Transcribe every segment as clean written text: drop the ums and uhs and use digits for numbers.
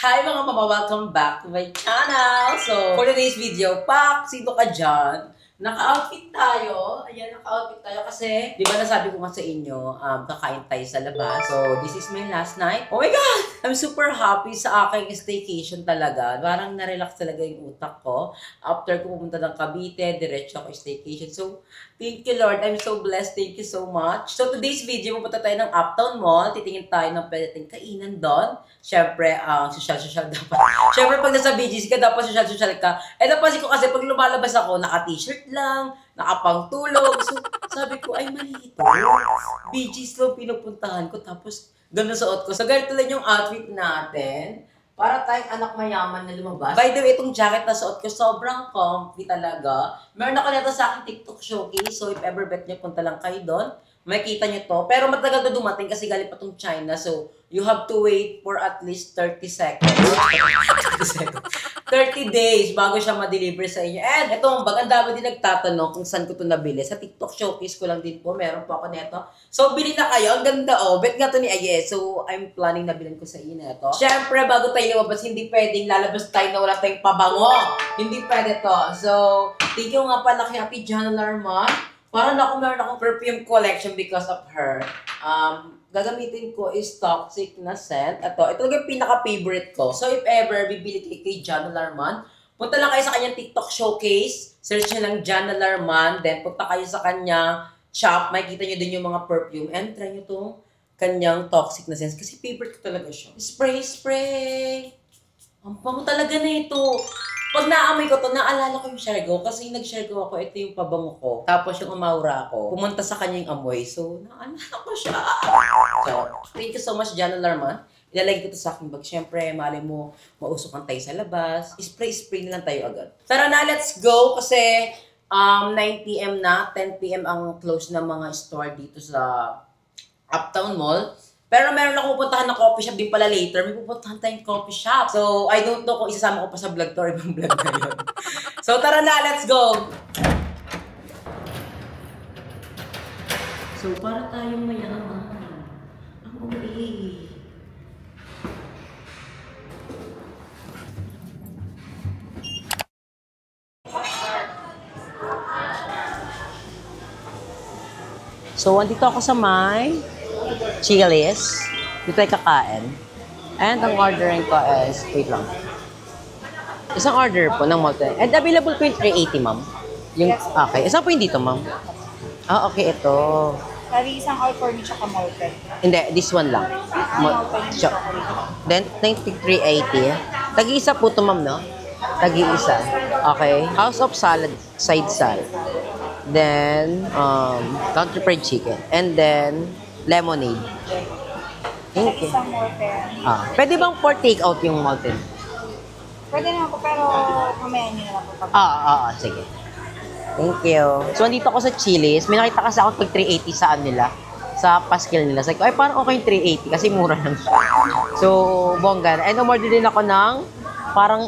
Hi mga mama! Welcome back to my channel! So, for today's video, sino ka dyan? Naka-outfit tayo. Ayan, naka-outfit tayo kasi, di ba nasabi ko nga sa inyo, kakain tayo sa labas. So, this is my last night. Oh my God! I'm super happy sa aking staycation talaga. Parang na-relax talaga yung utak ko. After ko pumunta ng Cavite, diretso ako staycation. So, thank you Lord. I'm so blessed. Thank you so much. So, today's video, pupunta tayo ng Uptown Mall. Titingin tayo ng pwede tayong kainan doon. Siyempre, social dapat. Siyempre, pag nasa BGC ka, dapat social ka. Eh, napansin ko kasi pag lumalabas ako, naka-t-shirt lang, nakapangtulog. So, sabi ko, ay mali ito. BGC lang pinupuntahan ko, tapos ganun suot ko. So, ganito lang yung outfit natin. Para tayong anak mayaman na lumabas. By the way, itong jacket na suot ko, sobrang comfy talaga. Meron ako nito sa aking TikTok showcase. So, if ever bet nyo, punta lang kayo doon. Makikita nyo to. Pero matagal na dumating kasi galing pa tong China. So, you have to wait for at least 30 seconds. 30 days bago siya ma-deliver sa inyo. And ito ang bag. Ang dami din nagtatanong kung saan ko ito nabili. Sa TikTok showcase ko lang din po. Meron po ako nito. So, bili na kayo. Ang ganda oh. Bet nga to ni Ayes. So, I'm planning na bilhin ko sa inyo ito. Siyempre, bago tayo lumabas, hindi pwedeng lalabas tayo na wala tayong pabango. Hindi pwede to. So, thank you nga pala kay Ate Jana Larman. Parang meron akong perfume collection because of her. Gagamitin ko is Toxic na scent. Ito yung pinaka-favorite ko. So, if ever, bibili kayo kay Jana Larman, punta lang kayo sa kanyang TikTok showcase. Search nyo lang Jana Larman. Then, punta kayo sa kanyang shop. Makikita nyo din yung mga perfume. And try nyo itong kanyang Toxic na scent. Kasi favorite ko talaga siya. Spray! Ang bango talaga na ito. Pag naamoy ko to, naalala ko yung Shergo. Kasi nag-Shergo ako, ito yung pabango ko. Tapos yung umaura ko, pumunta sa kanyang amoy. So, naalala ko siya. So, thank you so much, Jana Larman. Ilalagay ko to sa aking bag. Siyempre, mali mo, mausukan tayo sa labas. Spray na lang tayo agad. Tara na, let's go. Kasi 9 PM na, 10 PM ang close ng mga store dito sa Uptown Mall. Pero meron akong pupuntahan ng coffee shop din pala later. May pupuntahan tayong coffee shop. So, I don't know kung isasama ko pa sa vlog to or ibang vlog na yun. So, tara na, let's go! So, para tayong mayaman. Ang uwi. So, andito ako sa may Chili's. Dito tayo kakain. And ang ordering ko is, wait lang. Isang order po ng molten. And available po yung 380, ma'am. Yung, okay. Isang po yung dito, ma'am. Ah, okay, ito. Kali isang all for me tsaka molten. Hindi, this one lang. Then, 380. Tagi-isa po ito, ma'am, no? Tagi-isa. Okay. House of salad, side salad. Then, country fried chicken. And then, lemonade. Thank you. Isang molten. Pwede bang for take-out yung molten? Pwede naman po, pero mamaya nyo na lang po. Sige. Thank you. So, andito ako sa Chili's. May nakita kasi ako pag 380 saan nila. Sa Pascal nila. Sabi ko, ay parang okay yung 380 kasi mura lang siya. So, bongga. And umorder din ako ng parang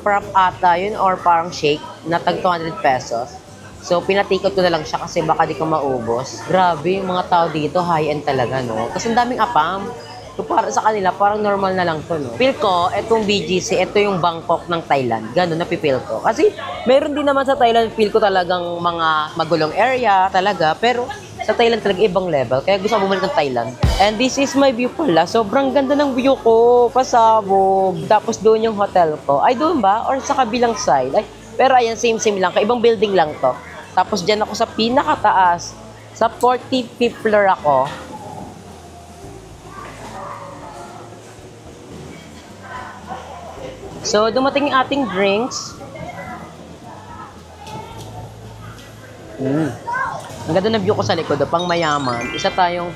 prop ata yun or parang shake na tag 200 pesos. So, pinatikot ko na lang siya kasi baka di ko maubos. Grabe, yung mga tao dito, high-end talaga, no? Kasi ang daming apam. So, para sa kanila, parang normal na lang to, no? Feel ko, etong BGC, ito yung Bangkok ng Thailand. Ganun, napipil ko. Kasi, meron din naman sa Thailand, feel ko talagang mga magulong area talaga. Pero, sa Thailand talaga, ibang level. Kaya gusto ko bumalik ng Thailand. And this is my view pala. Sobrang ganda ng view ko. Pasabog. Tapos doon yung hotel ko. Ay, doon ba? Or sa kabilang side? Ay, pero ayan, same lang. Kaibang building lang to. Tapos dyan ako sa pinakataas. Sa 45th floor ako. So, dumating yung ating drinks. Ang ganda na view ko sa likod. Pang mayaman. Isa tayong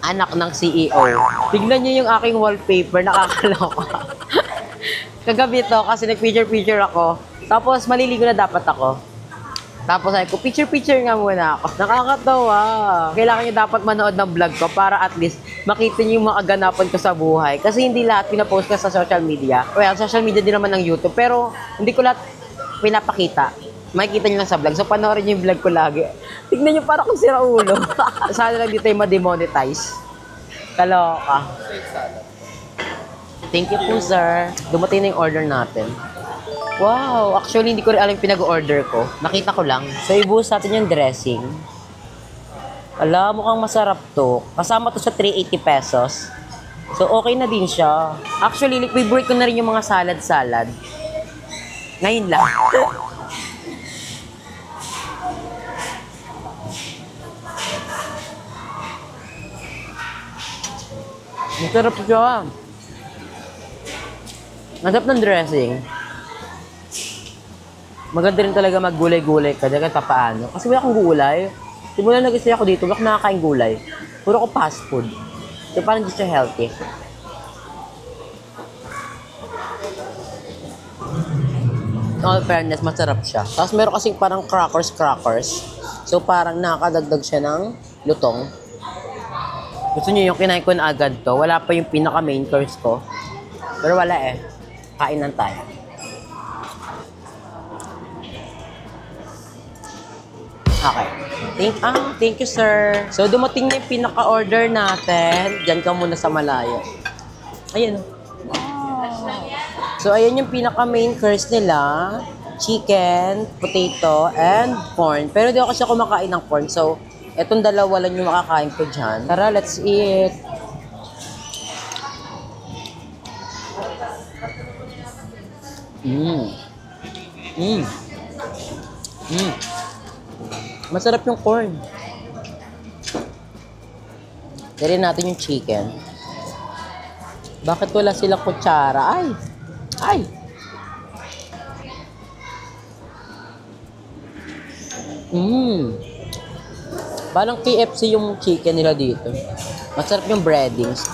anak ng CEO. Tignan niyo yung aking wallpaper. Nakakaloka. Kagabi to kasi nag-picture ako. Tapos maliligo na dapat ako. Tapos ay ko, picture nga muna ako. Nakakatawa. Kailangan nyo dapat manood ng vlog ko para at least makita nyo yung mga ganapan ko sa buhay. Kasi hindi lahat pinapost ko sa social media. Well, social media din naman ng YouTube. Pero hindi ko lahat pinapakita. Makikita nyo lang sa vlog. So panoorin nyo yung vlog ko lagi. Tignan nyo para kung sira ulo. Sana lang dito yung ma-demonetize. Kaloka. Thank you po, sir. Dumating na yung order natin. Wow! Actually, hindi ko rin alam yung pinag-order ko. Nakita ko lang. So, ibuhos natin yung dressing. Ala, mukhang masarap to. Kasama to sa 380 pesos. So, okay na din siya. Actually, favorite ko na rin yung mga salad-salad. Ngayon lang. Masarap siya. Masarap ng dressing. Maganda rin talaga maggulay-gulay ka. Dagat pa paano. Kasi wala akong gulay. Simula nag-stay ako dito, wala akong nakakain gulay. Puro ko fast food. So parang hindi siya healthy. All fairness, masarap siya. Tapos meron kasing parang crackers. So parang nakakadagdag siya ng lutong. Gusto niyo yung kinain ko na agad to. Wala pa yung pinaka main course ko. Pero wala eh. Kain lang tayo. Okay. Thank you, sir. So, dumating na yung pinaka-order natin. Diyan ka muna sa malayo. Ayan. So, ayan yung pinaka-main course nila. Chicken, potato, and corn. Pero di ako kasi kumakain ng corn. So, etong dalawa lang yung makakain ko dyan. Tara, let's eat. Masarap yung corn. Dari natin yung chicken. Bakit wala silang kutsara? Ay! Parang KFC yung chicken nila dito. Masarap yung breadings.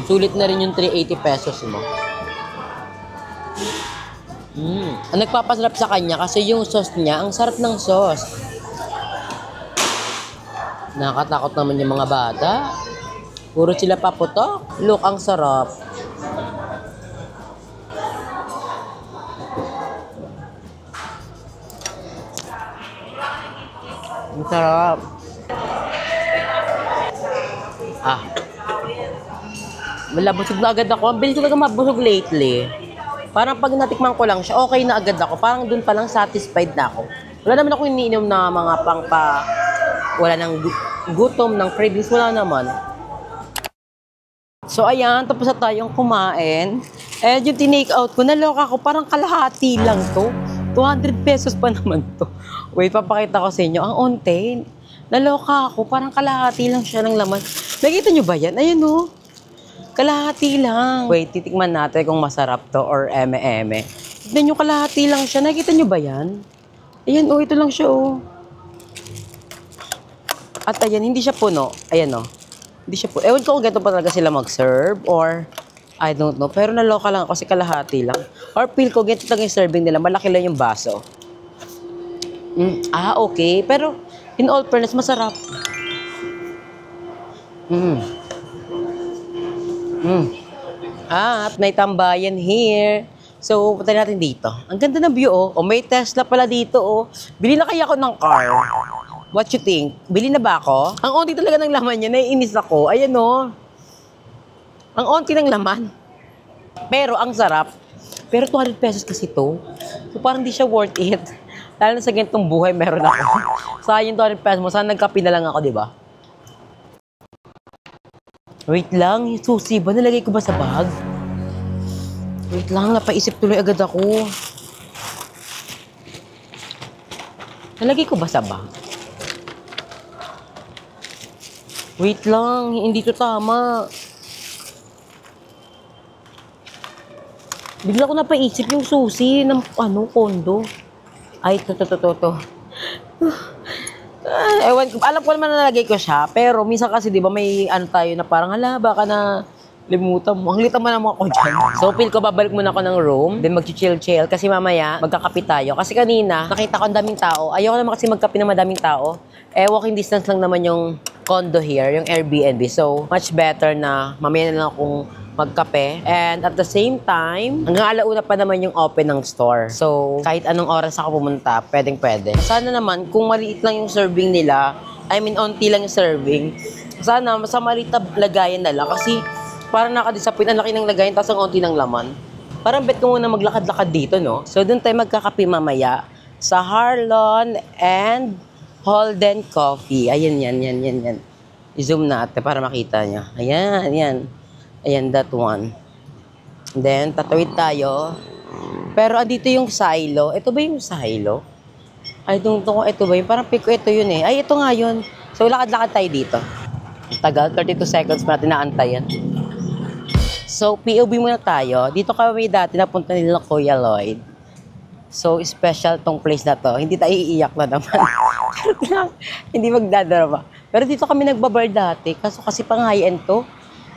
Sulit na rin yung 380 pesos mo. Ang nagpapasarap sa kanya kasi yung sauce niya, ang sarap ng sauce. Nakakatakot naman yung mga bata. Puro sila paputok. Look, ang sarap. Ang sarap. Malabusog na agad ako. Ang bilis ko talaga mabusog lately. Parang pag natikman ko lang siya, okay na agad ako. Parang dun palang satisfied na ako. Wala naman ako iniinom na mga wala nang gutom, ng cravings. Wala naman. So, ayan. Tapos na tayong kumain. And yung tinake out ko, naloka ko. Parang kalahati lang to. 200 pesos pa naman to. Wait, papakita ko sa inyo. Ang onte. Naloka ako. Parang kalahati lang siya ng laman. Nakita nyo ba yan? Ayan o. Kalahati lang. Wait, titikman natin kung masarap to or eme-eme. Tignan nyo, kalahati lang siya. Nakita nyo ba yan? Ayan, oh, ito lang siya, oh. At ayan, hindi siya puno. Ayan, oh. Hindi siya puno. Ewan ko kung ganito pa talaga sila mag-serve or I don't know. Pero naloka lang ako kasi kalahati lang. Or feel ko, ganito lang yung serving nila. Malaki lang yung baso. Okay. Pero in all fairness, masarap. At may tambayan here. So, punta natin dito. Ang ganda ng view, oh. Oh, may Tesla pala dito, oh. Bili na kaya ako ng car. What you think? Bili na ba ako? Ang onti talaga ng laman niya. Naiinis ako. Ayan, oh. Ang onti ng laman. Pero, ang sarap. Pero 200 pesos kasi to. So, parang di siya worth it. Lalo na sa ganitong buhay, meron ako. Sayang 200 pesos mo. Sana nagkape na lang ako, di ba? Wait lang, yung susi ba? Nalagay ko ba sa bag? Wait lang, napaisip tuloy agad ako. Nalagay ko ba sa bag? Wait lang, hindi to tama. Bigla ko napaisip yung susi ng kondo. Ay, to. Ewan ko, alam ko naman na nalagay ko siya, pero minsan kasi di ba may ano tayo na parang hala, baka na limutan mo. Ang lita man naman ako dyan. So, feel ko babalik muna ako ng room, then mag-chill-chill kasi mamaya magkakape tayo. Kasi kanina, nakita ko ang daming tao. Ayoko naman kasi magkape ng madaming tao. Walking distance lang naman yung condo here, yung Airbnb. So, much better na mamaya na lang akong magkape. And at the same time, hanggang alauna pa naman yung open ng store. So, kahit anong oras ako pumunta, pwedeng-pwede. Sana naman, kung maliit lang yung serving nila, I mean, onti lang yung serving, Sana, sa maliit na lagayan na lang. Kasi parang nakadisappoint. Ang laki ng lagayan, tapos ang konti ng laman. Parang bet ko muna maglakad-lakad dito, no? So, doon tayo magkakape mamaya sa Harlon and Holden Coffee. Ayan, yan. I-zoom natin para makita nyo. Ayan. Ayan, that one. Then, tatawid tayo. Pero, andito yung silo. Ito ba yung silo? I don't know kung ito ba yun. Parang pick ko ito yun eh. Ay, ito nga yun. So, lakad-lakad tayo dito. Tagal, 32 seconds pa natin naantayan. So, POV muna tayo. Dito kami dati napunta nila Kuya Lloyd. So, special tong place na to. Hindi tayo iiyak na naman. Hindi magdadrama. Pero dito kami nagbabar dati. Kasi pang high-end to.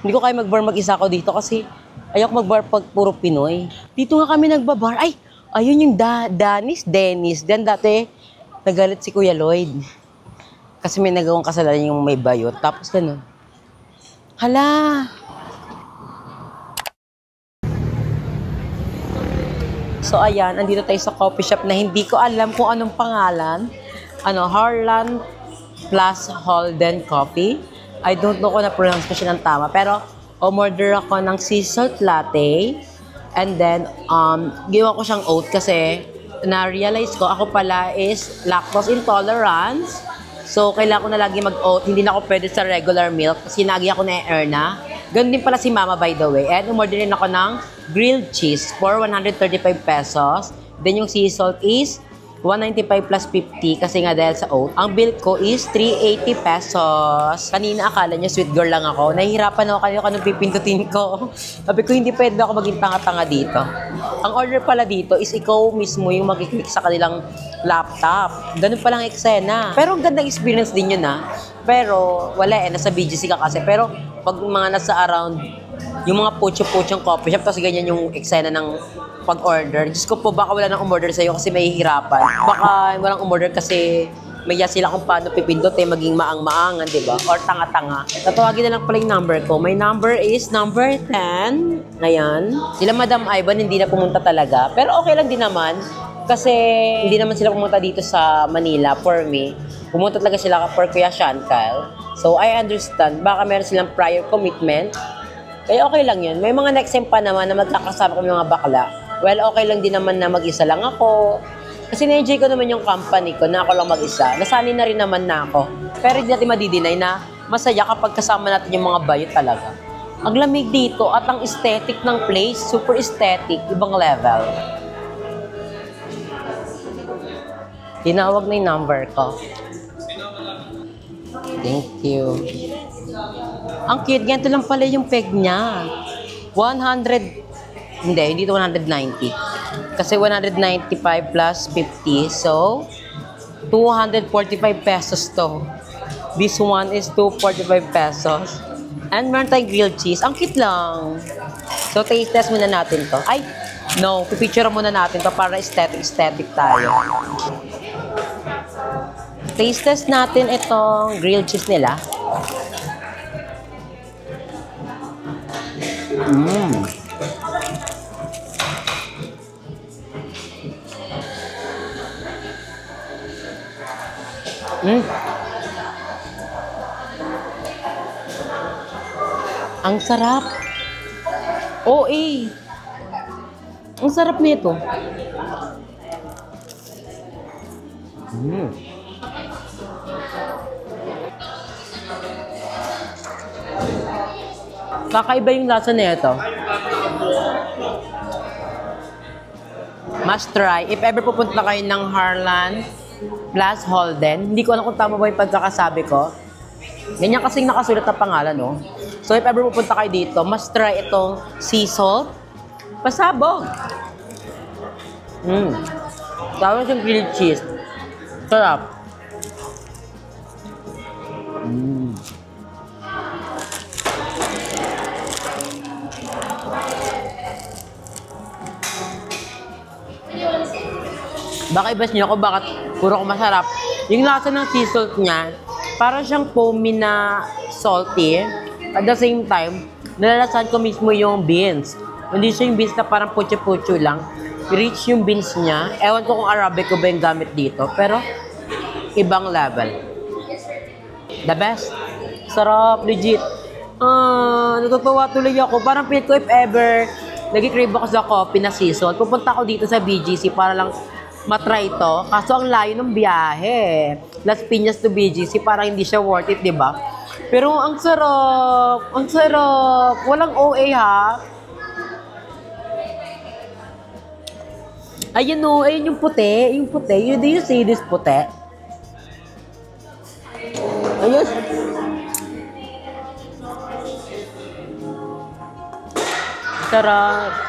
Hindi ko kaya magbar mag-isa ko dito kasi ayoko magbar pag puro Pinoy. Dito nga kami nagbabar. Ay, ayun yung Dennis. Then dati, nagalit si Kuya Lloyd. Kasi may nagawang kasalanan yung may bayot. Tapos ganun. Hala! So ayan, andito tayo sa coffee shop na hindi ko alam kung anong pangalan. Harlan plus Holden Coffee. I don't know kung na-pronounce ko siya ng tama. Pero, umorder ako ng sea salt latte. And then, ginawa ko siyang oat kasi na-realize ko ako pala is lactose intolerance. So, kailangan ko na lagi mag-oat. Hindi na ako pwede sa regular milk kasi lagi ako na-earn na. Ganun din pala si Mama, by the way. And umorder din ako ng grilled cheese for 135 pesos. Then yung sea salt is 195 plus 50 kasi nga dahil sa oat. Ang bill ko is 380 pesos. Kanina akala niya sweet girl lang ako. Nahihirapan ako kanina kung pipindutin ko. Sabi ko hindi pwede ako maging tanga-tanga dito. Ang order pala dito is ikaw mismo yung mag-click sa kanilang laptop. Ganun palang eksena. Pero ang gandang experience din yun Pero wala nasa BGC ka kasi. Pero pag mga nasa around yung mga pucho-puchong coffee shop, tapos ganyan yung eksena ng pag-order. Diyos ko po, baka wala nang umorder sa'yo kasi may hihirapan. Baka walang umorder kasi may sila kung paano pipindot maging maang-maangan, di ba? Or tanga-tanga. Tatawagin na lang pala yung number ko. My number is number 10. Ayan. Sila Madam Ivan hindi na pumunta talaga. Pero okay lang din naman. Kasi hindi naman sila pumunta dito sa Manila for me. Pumunta talaga sila for Kuya Chantal. So I understand. Baka meron silang prior commitment. Kaya okay lang yun. May mga next time pa naman na magkakasama kami mga bakla. Well, okay lang din naman na mag-isa lang ako. Kasi na-enjoy ko naman yung company ko na ako lang mag-isa. Nasanay na rin naman na ako. Pero hindi natin madidinay na masaya kapag kasama natin yung mga bayot talaga. Ang lamig dito at ang aesthetic ng place, super aesthetic, ibang level. Tinawag na yung number ko. Thank you. Ang cute, ganito lang pala yung peg niya. 100, hindi ito 190. Kasi 195 plus 50, so 245 pesos to. This one is 245 pesos. And meron tayong grilled cheese. Ang cute lang. So, taste test muna natin to. Ay, no, pipicture muna natin to para aesthetic tayo. Taste test natin itong grilled cheese nila. Ang sarap. Oo Ang sarap nito. Kakaiba yung lasa nito. Must try. If ever pupunta kayo ng Harlan plus Holden, hindi ko alam kung tama ba yung pagkakasabi ko. Ganyan kasing nakasulat na pangalan, no? So, if ever pupunta kayo dito, must try itong sea salt. Pasabog! Tapos yung grilled cheese. Sarap. Baka ibas niyo ako bakit puro ko masarap. Yung lasa ng sea salt niya, para siyang foamy na salty. At the same time, nalalasahan ko mismo yung beans. Hindi siya yung beans na parang putyo-putyo lang. Rich yung beans niya. Ewan ko kung Arabic ko ba yung gamit dito. Pero, ibang level. The best. sarap, legit. Natutuwa tuloy ako. Parang feel ko if ever nag-crave ako sa coffee na season, pupunta ako dito sa BGC para lang matry to. Kaso ang layo ng biyahe. Las Piñas to BGC, parang hindi siya worth it, di ba? Pero ang sarap. Ang sarap. Walang OA ha. Ayun o, ayun yung puti. Yung puti. Do you see this puti? Ayun. Sarap.